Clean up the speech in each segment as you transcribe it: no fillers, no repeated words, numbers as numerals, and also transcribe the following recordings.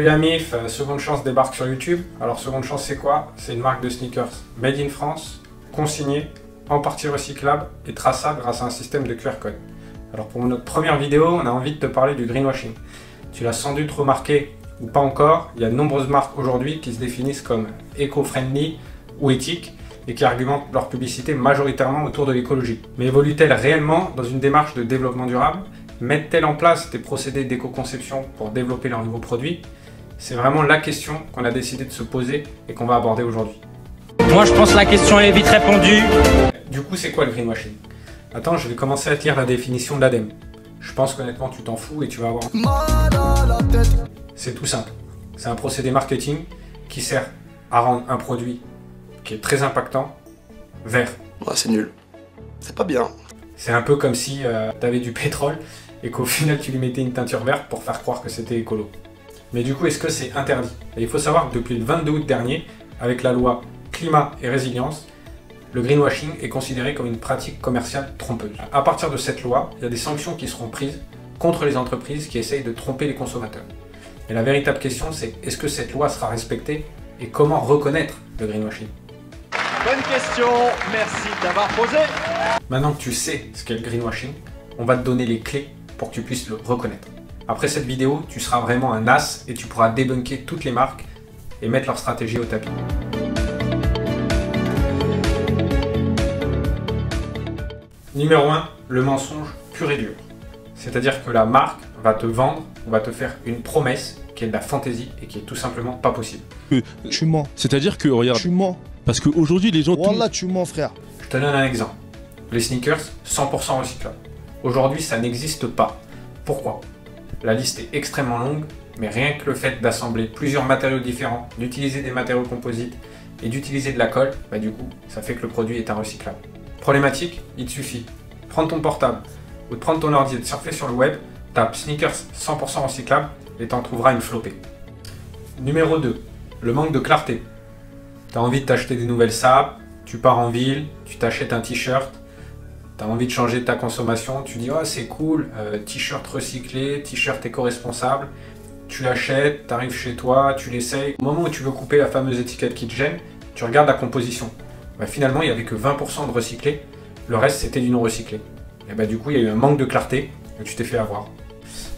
Salut la MIF, Seconde Chance débarque sur YouTube. Alors Seconde Chance c'est quoi? C'est une marque de sneakers made in France, consignée, en partie recyclable et traçable grâce à un système de QR code. Alors pour notre première vidéo, on a envie de te parler du greenwashing. Tu l'as sans doute remarqué ou pas encore, il y a de nombreuses marques aujourd'hui qui se définissent comme éco-friendly ou éthiques et qui argumentent leur publicité majoritairement autour de l'écologie. Mais évoluent-elles réellement dans une démarche de développement durable? Mettent-elles en place des procédés d'éco-conception pour développer leurs nouveaux produits? C'est vraiment la question qu'on a décidé de se poser et qu'on va aborder aujourd'hui. Moi je pense que la question est vite répondue. Du coup, c'est quoi le greenwashing? Attends, je vais commencer à te lire la définition de l'ADEME. Je pense qu'honnêtement tu t'en fous et tu vas voir. C'est tout simple. C'est un procédé marketing qui sert à rendre un produit qui est très impactant vert. Ouais, c'est nul. C'est pas bien. C'est un peu comme si tu avais du pétrole et qu'au final tu lui mettais une teinture verte pour faire croire que c'était écolo. Mais du coup, est-ce que c'est interdit? Et il faut savoir que depuis le 22 août dernier, avec la loi Climat et Résilience, le greenwashing est considéré comme une pratique commerciale trompeuse. À partir de cette loi, il y a des sanctions qui seront prises contre les entreprises qui essayent de tromper les consommateurs. Et la véritable question, c'est est-ce que cette loi sera respectée et comment reconnaître le greenwashing? Bonne question, merci d'avoir posé. Maintenant que tu sais ce qu'est le greenwashing, on va te donner les clés pour que tu puisses le reconnaître. Après cette vidéo, tu seras vraiment un as et tu pourras débunker toutes les marques et mettre leur stratégie au tapis. Numéro 1, le mensonge pur et dur. C'est-à-dire que la marque va te vendre ou va te faire une promesse qui est de la fantaisie et qui est tout simplement pas possible. Tu mens. C'est-à-dire que, regarde, tu mens. Parce qu'aujourd'hui, les gens... Wallah, tu mens, frère. Je te donne un exemple. Les sneakers 100% recyclables. Aujourd'hui, ça n'existe pas. Pourquoi? La liste est extrêmement longue, mais rien que le fait d'assembler plusieurs matériaux différents, d'utiliser des matériaux composites et d'utiliser de la colle, du coup, ça fait que le produit est inrecyclable. Problématique, il te suffit. Prendre ton portable ou de prendre ton ordi et de surfer sur le web, tape sneakers 100% recyclables et t'en trouveras une flopée. Numéro 2, le manque de clarté. Tu as envie de t'acheter des nouvelles sapes, tu pars en ville, tu t'achètes un t-shirt, tu as envie de changer ta consommation, tu dis oh c'est cool, t-shirt recyclé, t-shirt éco-responsable, tu l'achètes, tu arrives chez toi, tu l'essayes. Au moment où tu veux couper la fameuse étiquette qui te gêne, tu regardes la composition. Finalement il n'y avait que 20% de recyclé, le reste c'était du non recyclé. Et du coup il y a eu un manque de clarté et tu t'es fait avoir.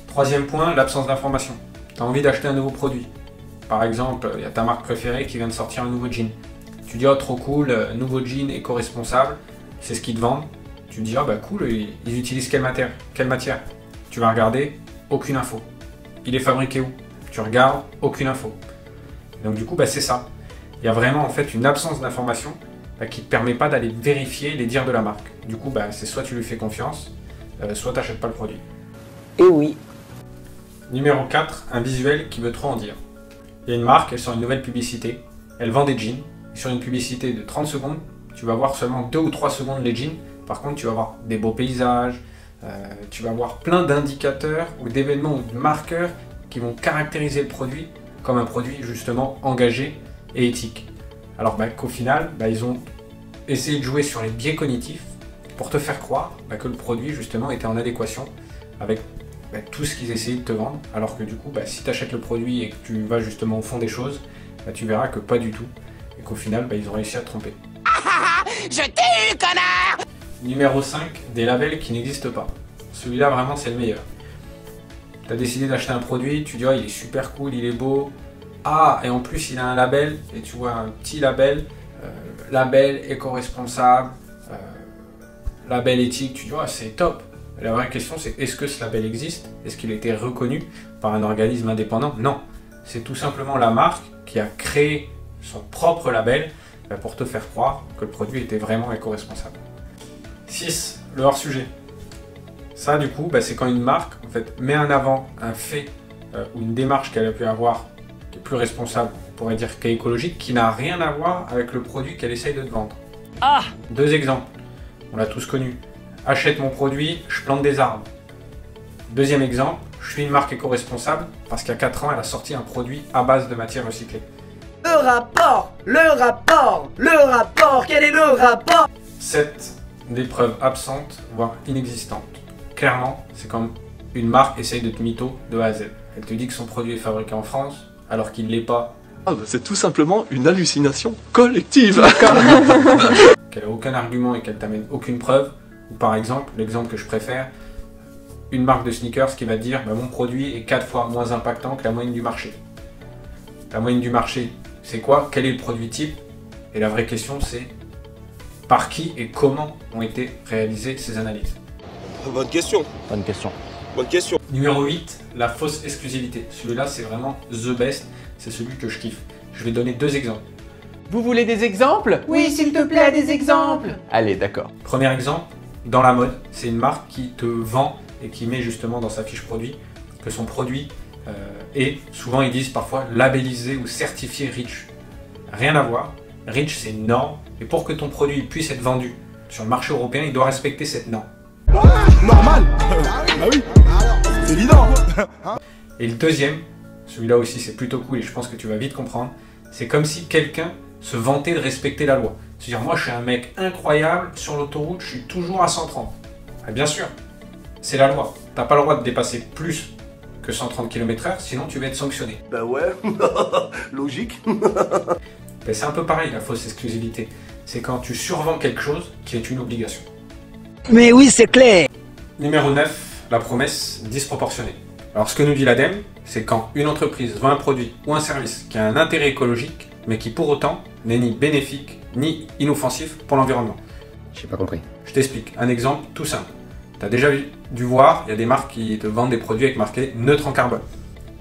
Troisième point, l'absence d'information. Tu as envie d'acheter un nouveau produit. Par exemple, il y a ta marque préférée qui vient de sortir un nouveau jean. Tu dis oh trop cool, nouveau jean éco-responsable, c'est ce qu'ils te vendent. Tu te dis oh bah cool, ils utilisent quelle matière? Tu vas regarder, aucune info. Il est fabriqué où? Tu regardes, aucune info. Donc du coup c'est ça. Il y a vraiment en fait une absence d'information qui ne te permet pas d'aller vérifier les dires de la marque. Du coup c'est soit tu lui fais confiance, soit tu n'achètes pas le produit. Et oui. Numéro 4, un visuel qui veut trop en dire. Il y a une marque, elle sort une nouvelle publicité, elle vend des jeans. Sur une publicité de 30 secondes, tu vas voir seulement 2 ou 3 secondes les jeans. Par contre, tu vas voir des beaux paysages, tu vas voir plein d'indicateurs ou d'événements ou de marqueurs qui vont caractériser le produit comme un produit justement engagé et éthique. Alors qu'au final, ils ont essayé de jouer sur les biais cognitifs pour te faire croire que le produit justement était en adéquation avec tout ce qu'ils essayaient de te vendre, alors que du coup, si tu achètes le produit et que tu vas justement au fond des choses, tu verras que pas du tout, et qu'au final, ils ont réussi à te tromper. Je t'ai eu, connard! Numéro 5, des labels qui n'existent pas. Celui-là, vraiment, c'est le meilleur. Tu as décidé d'acheter un produit, tu dis, oh, il est super cool, il est beau. Ah, et en plus, il a un label, et tu vois un petit label, label éco-responsable, label éthique, tu dis, oh, c'est top. La vraie question, c'est est-ce que ce label existe? Est-ce qu'il a été reconnu par un organisme indépendant? Non. C'est tout simplement la marque qui a créé son propre label pour te faire croire que le produit était vraiment éco-responsable. 6. Le hors-sujet. Ça, du coup, c'est quand une marque en fait, met en avant un fait ou une démarche qu'elle a pu avoir qui est plus responsable, on pourrait dire qu'écologique, qui n'a rien à voir avec le produit qu'elle essaye de te vendre. Ah! 2 exemples. On l'a tous connu. Achète mon produit, je plante des arbres. Deuxième exemple, je suis une marque éco-responsable parce qu'il y a 4 ans, elle a sorti un produit à base de matière recyclée. Le rapport, quel est le rapport? 7. Des preuves absentes, voire inexistantes. Clairement, c'est comme une marque essaye de te mytho de A à Z. Elle te dit que son produit est fabriqué en France, alors qu'il ne l'est pas. Ah bah c'est tout simplement une hallucination collective. Qu'elle n'a aucun argument et qu'elle t'amène aucune preuve. Ou par exemple, l'exemple que je préfère, une marque de sneakers qui va te dire bah, mon produit est 4 fois moins impactant que la moyenne du marché. La moyenne du marché, c'est quoi? Quel est le produit type? Et la vraie question, c'est par qui et comment ont été réalisées ces analyses? Bonne question. Bonne question. Bonne question. Numéro 8, la fausse exclusivité. Celui-là, c'est vraiment the best. C'est celui que je kiffe. Je vais donner 2 exemples. Vous voulez des exemples? Oui, s'il te plaît, des exemples. Allez, d'accord. Premier exemple, dans la mode, c'est une marque qui te vend et qui met justement dans sa fiche produit que son produit est, souvent ils disent parfois, labellisé ou certifié REACH. Rien à voir. REACH, c'est une norme. Et pour que ton produit puisse être vendu sur le marché européen, il doit respecter cette norme. Normal. Bah oui. C'est évident. Et le deuxième, celui-là aussi c'est plutôt cool et je pense que tu vas vite comprendre, c'est comme si quelqu'un se vantait de respecter la loi. C'est-à-dire moi je suis un mec incroyable, sur l'autoroute je suis toujours à 130. Ah, bien sûr, c'est la loi. T'as pas le droit de dépasser plus que 130 km/h, sinon tu vas être sanctionné. Bah ouais, logique. Ben, c'est un peu pareil la fausse exclusivité. C'est quand tu survends quelque chose qui est une obligation. Mais oui, c'est clair. Numéro 9, la promesse disproportionnée. Alors ce que nous dit l'ADEME, c'est quand une entreprise vend un produit ou un service qui a un intérêt écologique, mais qui pour autant n'est ni bénéfique ni inoffensif pour l'environnement. J'ai pas compris. Je t'explique, un exemple tout simple. Tu as déjà dû voir, il y a des marques qui te vendent des produits avec marqué neutre en carbone.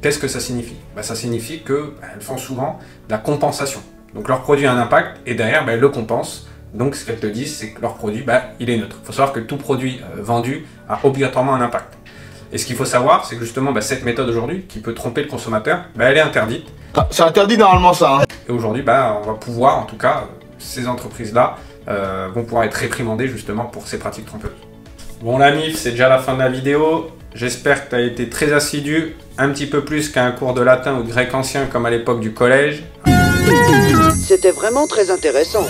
Qu'est-ce que ça signifie? Ben, ça signifie qu'elles font souvent de la compensation. Donc leur produit a un impact et derrière elles le compensent. Donc ce qu'elles te disent, c'est que leur produit, il est neutre. Il faut savoir que tout produit vendu a obligatoirement un impact. Et ce qu'il faut savoir, c'est que justement cette méthode aujourd'hui, qui peut tromper le consommateur, elle est interdite. C'est interdit normalement ça. Hein. Et aujourd'hui, on va pouvoir, en tout cas, ces entreprises-là vont pouvoir être réprimandées justement pour ces pratiques trompeuses. Bon la MIF, c'est déjà la fin de la vidéo. J'espère que tu as été très assidu, un petit peu plus qu'à un cours de latin ou de grec ancien comme à l'époque du collège. C'était vraiment très intéressant.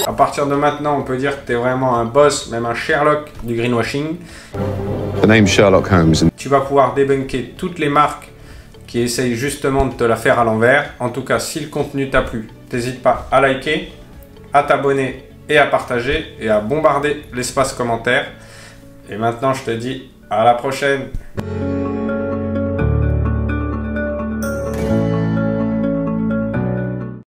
À partir de maintenant, on peut dire que tu es vraiment un boss, même un Sherlock du greenwashing. The name Sherlock Holmes. Tu vas pouvoir débunker toutes les marques qui essayent justement de te la faire à l'envers. En tout cas, si le contenu t'a plu, n'hésite pas à liker, à t'abonner et à partager et à bombarder l'espace commentaire. Et maintenant, je te dis à la prochaine.